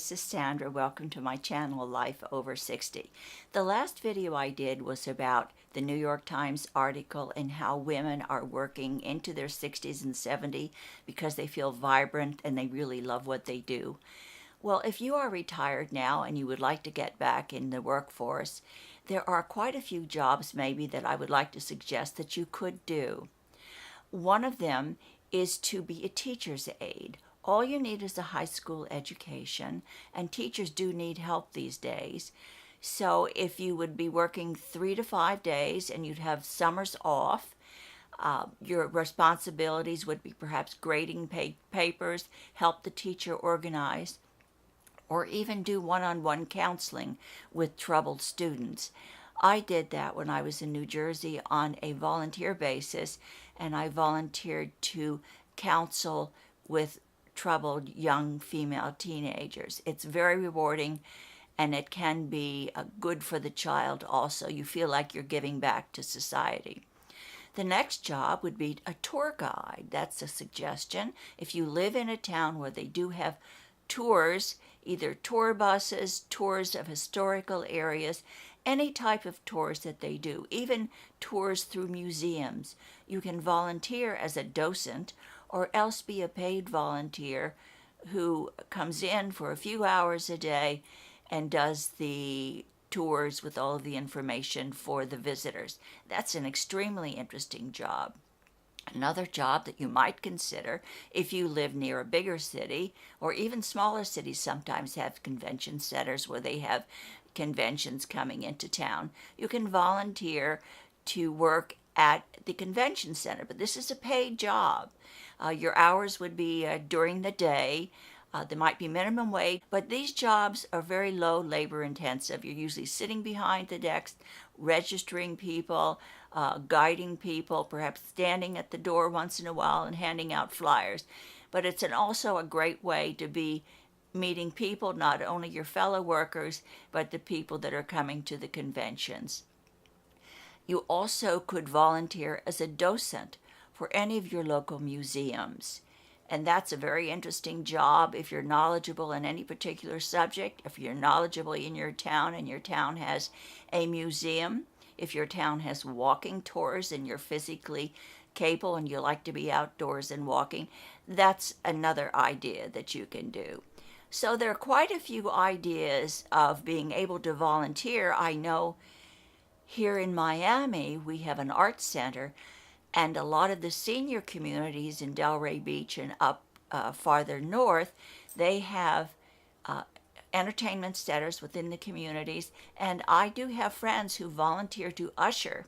this is Sandra. Welcome to my channel, Life Over 60. The last video I did was about the New York Times article and how women are working into their 60s and 70s because they feel vibrant and they really love what they do. Well, if you are retired now and you would like to get back in the workforce, there are quite a few jobs maybe that I would like to suggest that you could do. One of them is to be a teacher's aide. All you need is a high school education, and teachers do need help these days. So if you would be working 3 to 5 days and you'd have summers off, your responsibilities would be perhaps grading papers, help the teacher organize, or even do one-on-one counseling with troubled students. I did that when I was in New Jersey on a volunteer basis, and I volunteered to counsel with troubled young female teenagers. It's very rewarding, and it can be good for the child also. You feel like you're giving back to society. The next job would be a tour guide. That's a suggestion. If you live in a town where they do have tours, either tour buses, tours of historical areas, any type of tours that they do, even tours through museums, you can volunteer as a docent or else be a paid volunteer who comes in for a few hours a day and does the tours with all of the information for the visitors. That's an extremely interesting job. Another job that you might consider if you live near a bigger city, or even smaller cities sometimes have convention centers where they have conventions coming into town. You can volunteer to work at the convention center, but this is a paid job. Your hours would be during the day. There might be minimum wage, but these jobs are very low labor intensive. You're usually sitting behind the desk, registering people, guiding people, perhaps standing at the door once in a while and handing out flyers. But it's also a great way to be meeting people, not only your fellow workers, but the people that are coming to the conventions. You also could volunteer as a docent for any of your local museums. And that's a very interesting job if you're knowledgeable in any particular subject, if you're knowledgeable in your town and your town has a museum, if your town has walking tours and you're physically capable and you like to be outdoors and walking, that's another idea that you can do. So there are quite a few ideas of being able to volunteer. I know here in Miami we have an art center, and a lot of the senior communities in Delray Beach and up farther north, they have entertainment centers within the communities, and I do have friends who volunteer to usher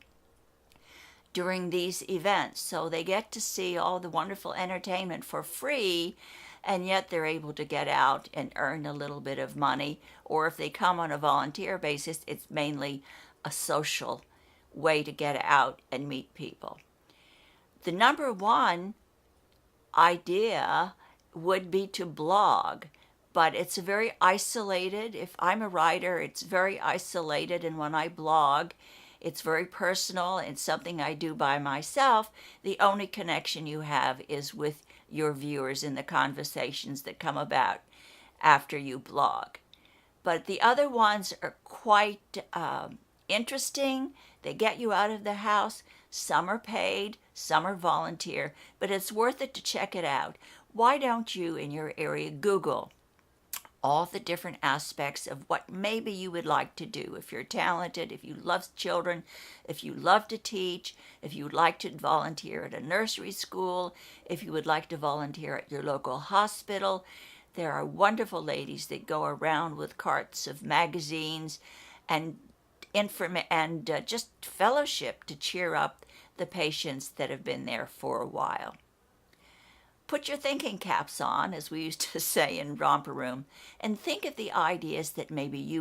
during these events, so they get to see all the wonderful entertainment for free, and yet they're able to get out and earn a little bit of money. Or if they come on a volunteer basis, it's mainly a social way to get out and meet people. The number one idea would be to blog, but it's very isolated. If I'm a writer, it's very isolated, and when I blog, it's very personal. It's something I do by myself. The only connection you have is with your viewers in the conversations that come about after you blog. But the other ones are quite interesting. They get you out of the house. Some are paid, some are volunteer, but it's worth it to check it out. Why don't you in your area Google all the different aspects of what maybe you would like to do? If you're talented, if you love children, if you love to teach, if you would like to volunteer at a nursery school, if you would like to volunteer at your local hospital, there are wonderful ladies that go around with carts of magazines and just fellowship to cheer up the patients that have been there for a while. Put your thinking caps on, as we used to say in Romper Room, and think of the ideas that maybe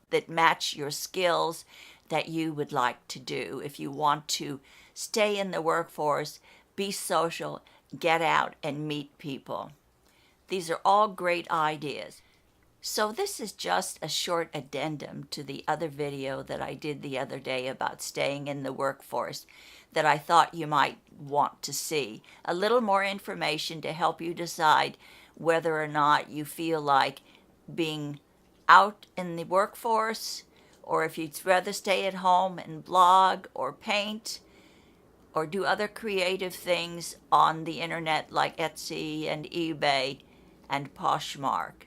that match your skills that you would like to do. If you want to stay in the workforce, be social, get out and meet people. These are all great ideas. So this is just a short addendum to the other video that I did the other day about staying in the workforce that I thought you might want to see. A little more information to help you decide whether or not you feel like being out in the workforce, or if you'd rather stay at home and blog or paint or do other creative things on the internet like Etsy and eBay and Poshmark.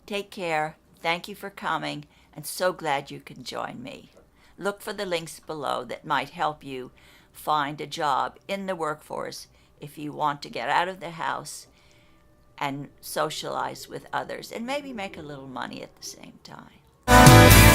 Take care. Thank you for coming, and so glad you can join me. Look for the links below that might help you find a job in the workforce if you want to get out of the house and socialize with others and maybe make a little money at the same time.